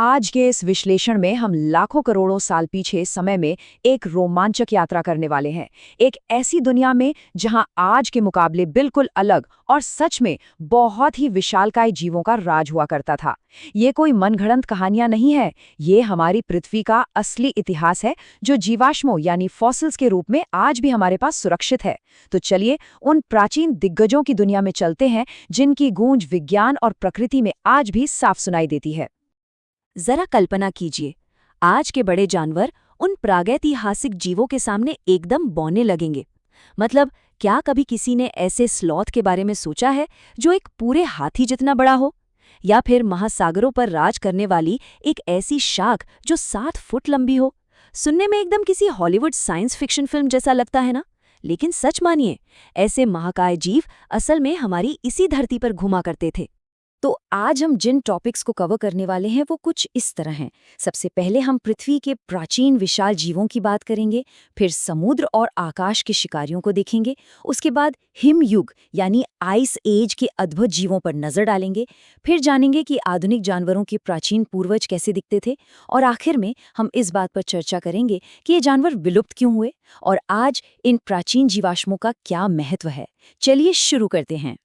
आज के इस विश्लेषण में हम लाखों करोड़ों साल पीछे समय में एक रोमांचक यात्रा करने वाले हैं। एक ऐसी दुनिया में जहां आज के मुकाबले बिल्कुल अलग और सच में बहुत ही विशालकाय जीवों का राज हुआ करता था। ये कोई मनगढ़ंत कहानियां नहीं है, ये हमारी पृथ्वी का असली इतिहास है जो जीवाश्मों यानी फॉसिल्स के रूप में आज भी हमारे पास सुरक्षित है। तो चलिए उन प्राचीन दिग्गजों की दुनिया में चलते हैं जिनकी गूंज विज्ञान और प्रकृति में आज भी साफ सुनाई देती है। जरा कल्पना कीजिए, आज के बड़े जानवर उन प्रागैतिहासिक जीवों के सामने एकदम बौने लगेंगे। मतलब, क्या कभी किसी ने ऐसे स्लॉथ के बारे में सोचा है जो एक पूरे हाथी जितना बड़ा हो? या फिर महासागरों पर राज करने वाली एक ऐसी शार्क जो 7 फुट लंबी हो? सुनने में एकदम किसी हॉलीवुड साइंस फिक्शन फिल्म जैसा लगता है ना? लेकिन सच मानिए, ऐसे महाकाय जीव असल में हमारी इसी धरती पर घुमा करते थे। तो आज हम जिन टॉपिक्स को कवर करने वाले हैं वो कुछ इस तरह हैं। सबसे पहले हम पृथ्वी के प्राचीन विशाल जीवों की बात करेंगे, फिर समुद्र और आकाश के शिकारियों को देखेंगे, उसके बाद हिमयुग यानी आइस एज के अद्भुत जीवों पर नजर डालेंगे, फिर जानेंगे कि आधुनिक जानवरों के प्राचीन पूर्वज कैसे दिखते थे, और आखिर में हम इस बात पर चर्चा करेंगे कि ये जानवर विलुप्त क्यों हुए और आज इन प्राचीन जीवाश्मों का क्या महत्व है। चलिए शुरू करते हैं।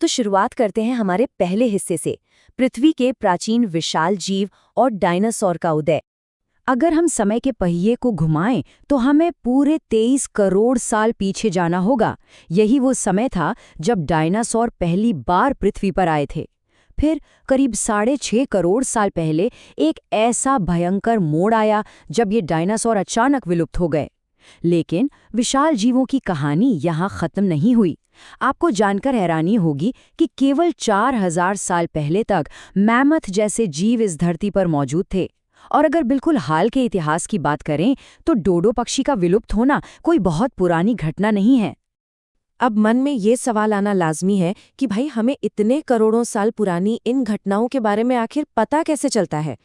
तो शुरुआत करते हैं हमारे पहले हिस्से से, पृथ्वी के प्राचीन विशाल जीव और डायनासोर का उदय। अगर हम समय के पहिए को घुमाएं तो हमें पूरे 23 करोड़ साल पीछे जाना होगा। यही वो समय था जब डायनासोर पहली बार पृथ्वी पर आए थे। फिर करीब 6.5 करोड़ साल पहले एक ऐसा भयंकर मोड़ आया जब ये डायनासोर अचानक विलुप्त हो गए। लेकिन विशाल जीवों की कहानी यहाँ खत्म नहीं हुई। आपको जानकर हैरानी होगी कि केवल 4000 साल पहले तक मैमथ जैसे जीव इस धरती पर मौजूद थे। और अगर बिल्कुल हाल के इतिहास की बात करें तो डोडो पक्षी का विलुप्त होना कोई बहुत पुरानी घटना नहीं है। अब मन में ये सवाल आना लाजमी है कि भाई, हमें इतने करोड़ों साल पुरानी इन घटनाओं के बारे में आखिर पता कैसे चलता है?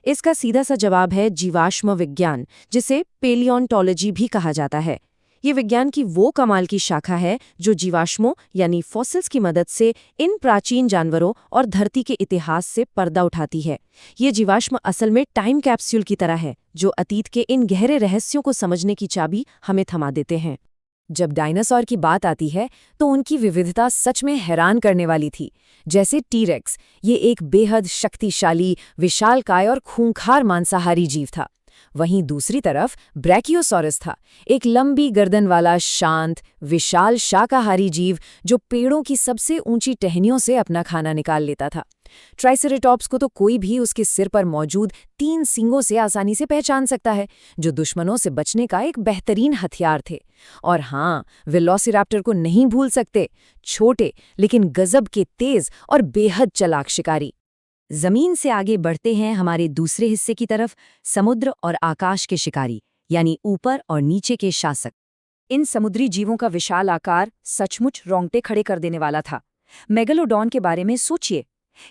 इसका सीधा सा जवाब है जीवाश्म विज्ञान, जिसे पेलियोंटोलॉजी भी कहा जाता है। ये विज्ञान की वो कमाल की शाखा है जो जीवाश्मों यानी फॉसिल्स की मदद से इन प्राचीन जानवरों और धरती के इतिहास से पर्दा उठाती है। ये जीवाश्म असल में टाइम कैप्सूल की तरह है जो अतीत के इन गहरे रहस्यों को समझने की चाबी हमें थमा देते हैं। जब डायनासोर की बात आती है तो उनकी विविधता सच में हैरान करने वाली थी। जैसे टीरेक्स, ये एक बेहद शक्तिशाली, विशालकाय और खूंखार मांसाहारी जीव था। वहीं दूसरी तरफ ब्रैकियोसॉरस था, एक लंबी गर्दन वाला शांत, विशाल शाकाहारी जीव जो पेड़ों की सबसे ऊंची टहनियों से अपना खाना निकाल लेता था। ट्राइसेरेटॉप्स को तो कोई भी उसके सिर पर मौजूद 3 सींगों से आसानी से पहचान सकता है, जो दुश्मनों से बचने का एक बेहतरीन हथियार थे। और हाँ, वेलोसिराप्टर को नहीं भूल सकते, छोटे लेकिन गजब के तेज और बेहद चालाक शिकारी। जमीन से आगे बढ़ते हैं हमारे दूसरे हिस्से की तरफ, समुद्र और आकाश के शिकारी यानी ऊपर और नीचे के शासक। इन समुद्री जीवों का विशाल आकार सचमुच रोंगटे खड़े कर देने वाला था। मेगालोडॉन के बारे में सोचिए,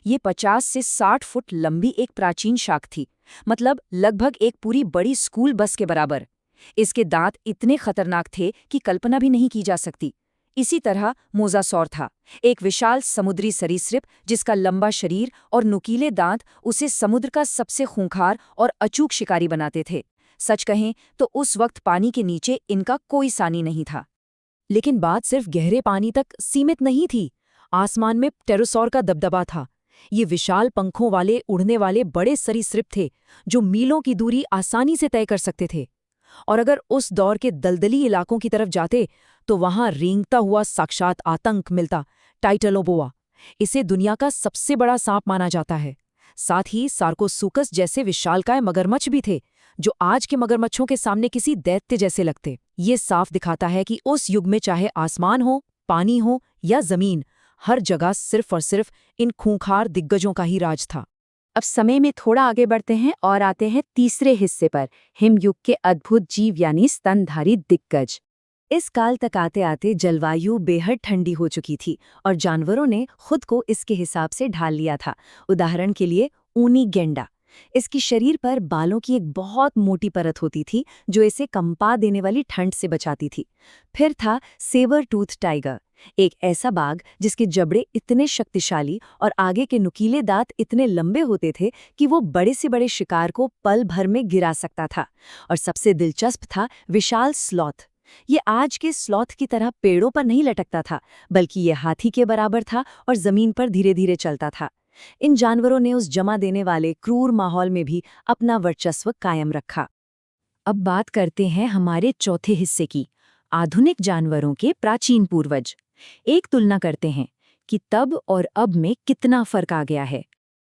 ये 50 से 60 फुट लंबी एक प्राचीन शार्क थी, मतलब लगभग एक पूरी बड़ी स्कूल बस के बराबर। इसके दांत इतने खतरनाक थे कि कल्पना भी नहीं की जा सकती। इसी तरह मोजासौर था, एक विशाल समुद्री सरीसृप जिसका लंबा शरीर और नुकीले दांत उसे समुद्र का सबसे खूंखार और अचूक शिकारी बनाते थे। सच कहें तो उस वक्त पानी के नीचे इनका कोई सानी नहीं था। लेकिन बात सिर्फ गहरे पानी तक सीमित नहीं थी। आसमान में प्टेरोसॉर का दबदबा था। ये विशाल पंखों वाले उड़ने वाले बड़े सरीसृप थे जो मीलों की दूरी आसानी से तय कर सकते थे। और अगर उस दौर के दलदली इलाकों की तरफ जाते तो वहां रेंगता हुआ साक्षात आतंक मिलता, टाइटलोबोआ। इसे दुनिया का सबसे बड़ा सांप माना जाता है। साथ ही सार्कोसुकस जैसे विशालकाय मगरमच्छ भी थे जो आज के मगरमच्छों के सामने किसी दैत्य जैसे लगते। ये साफ दिखाता है कि उस युग में चाहे आसमान हो, पानी हो या जमीन, हर जगह सिर्फ और सिर्फ इन खूंखार दिग्गजों का ही राज था। अब समय में थोड़ा आगे बढ़ते हैं और आते हैं तीसरे हिस्से पर, हिमयुग के अद्भुत जीव यानी स्तनधारी दिग्गज। इस काल तक आते आते जलवायु बेहद ठंडी हो चुकी थी और जानवरों ने खुद को इसके हिसाब से ढाल लिया था। उदाहरण के लिए ऊनी गेंडा, इसकी शरीर पर बालों की एक बहुत मोटी परत होती थी जो इसे कंपा देने वाली ठंड से बचाती थी। फिर था सेवर टूथ टाइगर, एक ऐसा बाघ जिसके जबड़े इतने शक्तिशाली और आगे के नुकीले दांत इतने लंबे होते थे कि वो बड़े से बड़े शिकार को पल भर में गिरा सकता था। और सबसे दिलचस्प था विशाल स्लॉथ। ये आज के स्लॉथ की तरह पेड़ों पर नहीं लटकता था, बल्कि ये हाथी के बराबर था और जमीन पर धीरे धीरे चलता था। इन जानवरों ने उस जमा देने वाले क्रूर माहौल में भी अपना वर्चस्व कायम रखा। अब बात करते हैं हमारे चौथे हिस्से की, आधुनिक जानवरों के प्राचीन पूर्वज। एक तुलना करते हैं कि तब और अब में कितना फर्क आ गया है।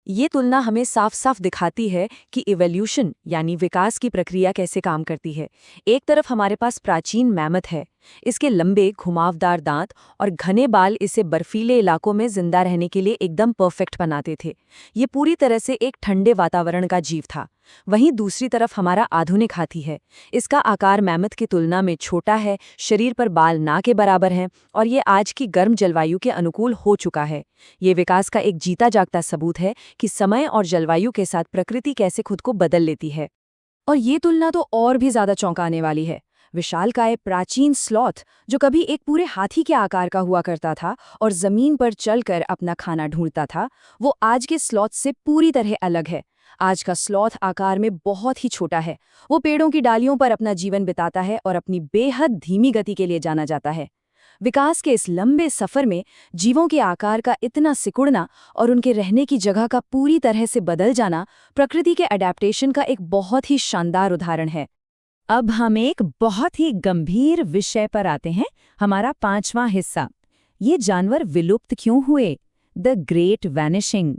ये तुलना हमें साफ साफ दिखाती है कि इवोल्यूशन यानी विकास की प्रक्रिया कैसे काम करती है। एक तरफ हमारे पास प्राचीन मैमथ है। इसके लंबे घुमावदार दांत और घने बाल इसे बर्फीले इलाकों में जिंदा रहने के लिए एकदम परफेक्ट बनाते थे। ये पूरी तरह से एक ठंडे वातावरण का जीव था। वहीं दूसरी तरफ हमारा आधुनिक हाथी है। इसका आकार मैमथ की तुलना में छोटा है, शरीर पर बाल ना के बराबर हैं और ये आज की गर्म जलवायु के अनुकूल हो चुका है। ये विकास का एक जीता जागता सबूत है कि समय और जलवायु के साथ प्रकृति कैसे खुद को बदल लेती है। और ये तुलना तो और भी ज्यादा चौंकाने वाली है। विशालकाय प्राचीन स्लॉथ, जो कभी एक पूरे हाथी के आकार का हुआ करता था और जमीन पर चलकर अपना खाना ढूंढता था, वो आज के स्लॉथ से पूरी तरह अलग है। आज का स्लॉथ आकार में बहुत ही छोटा है। वो पेड़ों की डालियों पर अपना जीवन बिताता है और अपनी बेहद धीमी गति के लिए जाना जाता है। विकास के इस लंबे सफर में जीवों के आकार का इतना सिकुड़ना और उनके रहने की जगह का पूरी तरह से बदल जाना प्रकृति के अडैप्टेशन का एक बहुत ही शानदार उदाहरण है। अब हम एक बहुत ही गंभीर विषय पर आते हैं, हमारा पांचवां हिस्सा। ये जानवर विलुप्त क्यों हुए? The great vanishing.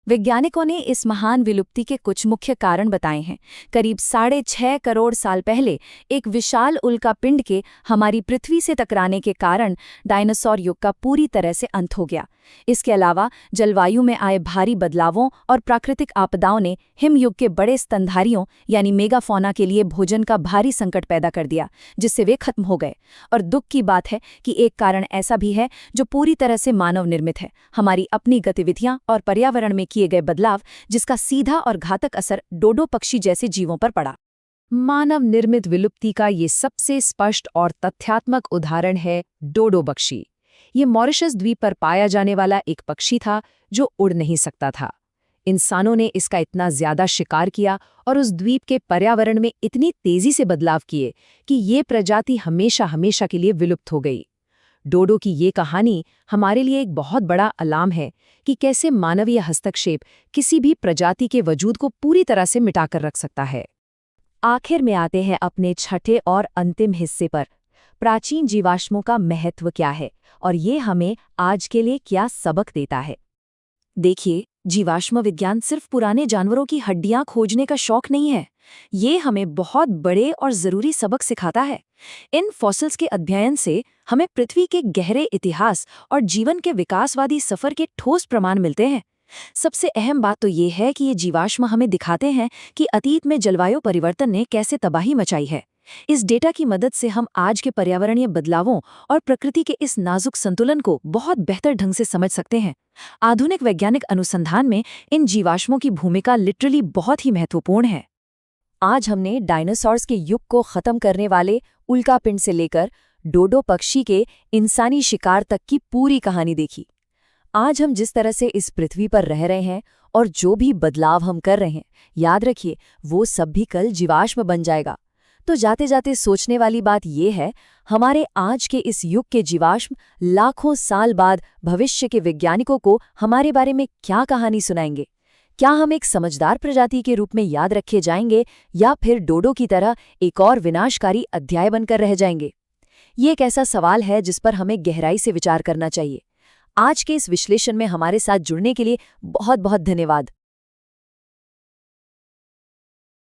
वैज्ञानिकों ने इस महान विलुप्ति के कुछ मुख्य कारण बताए हैं। करीब 6.5 करोड़ साल पहले एक विशाल उल्कापिंड के हमारी पृथ्वी से टकराने के कारण डायनासोर युग का पूरी तरह से अंत हो गया। इसके अलावा जलवायु में आए भारी बदलावों और प्राकृतिक आपदाओं ने हिमयुग के बड़े स्तनधारियों यानी मेगाफौना के लिए भोजन का भारी संकट पैदा कर दिया, जिससे वे खत्म हो गए। और दुख की बात है कि एक कारण ऐसा भी है जो पूरी तरह से मानव निर्मित है, हमारी अपनी गतिविधियां और पर्यावरण में किए गए बदलाव, जिसका सीधा और घातक असर डोडो पक्षी जैसे जीवों पर पड़ा। मानव निर्मित विलुप्ति का ये सबसे स्पष्ट और तथ्यात्मक उदाहरण है डोडो पक्षी। ये मॉरिशस द्वीप पर पाया जाने वाला एक पक्षी था जो उड़ नहीं सकता था। इंसानों ने इसका इतना ज्यादा शिकार किया और उस द्वीप के पर्यावरण में इतनी तेजी से बदलाव किए कि ये प्रजाति हमेशा हमेशा के लिए विलुप्त हो गई। डोडो की ये कहानी हमारे लिए एक बहुत बड़ा अलार्म है कि कैसे मानवीय हस्तक्षेप किसी भी प्रजाति के वजूद को पूरी तरह से मिटाकर रख सकता है। आखिर में आते हैं अपने छठे और अंतिम हिस्से पर, प्राचीन जीवाश्मों का महत्व क्या है और ये हमें आज के लिए क्या सबक देता है। देखिए, जीवाश्म विज्ञान सिर्फ पुराने जानवरों की हड्डियां खोजने का शौक नहीं है। ये हमें बहुत बड़े और जरूरी सबक सिखाता है। इन फॉसिल्स के अध्ययन से हमें पृथ्वी के गहरे इतिहास और जीवन के विकासवादी सफर के ठोस प्रमाण मिलते हैं। सबसे अहम बात तो ये है कि ये जीवाश्म हमें दिखाते हैं कि अतीत में जलवायु परिवर्तन ने कैसे तबाही मचाई है। इस डेटा की मदद से हम आज के पर्यावरणीय बदलावों और प्रकृति के इस नाजुक संतुलन को बहुत बेहतर ढंग से समझ सकते हैं। आधुनिक वैज्ञानिक अनुसंधान में इन जीवाश्मों की भूमिका लिटरली बहुत ही महत्वपूर्ण है। आज हमने डायनासोर्स के युग को खत्म करने वाले उल्कापिंड से लेकर डोडो पक्षी के इंसानी शिकार तक की पूरी कहानी देखी। आज हम जिस तरह से इस पृथ्वी पर रह रहे हैं और जो भी बदलाव हम कर रहे हैं, याद रखिए वो सब भी कल जीवाश्म बन जाएगा। तो जाते जाते सोचने वाली बात यह है, हमारे आज के इस युग के जीवाश्म लाखों साल बाद भविष्य के वैज्ञानिकों को हमारे बारे में क्या कहानी सुनाएंगे? क्या हम एक समझदार प्रजाति के रूप में याद रखे जाएंगे या फिर डोडो की तरह एक और विनाशकारी अध्याय बनकर रह जाएंगे? ये एक ऐसा सवाल है जिस पर हमें गहराई से विचार करना चाहिए। आज के इस विश्लेषण में हमारे साथ जुड़ने के लिए बहुत बहुत धन्यवाद।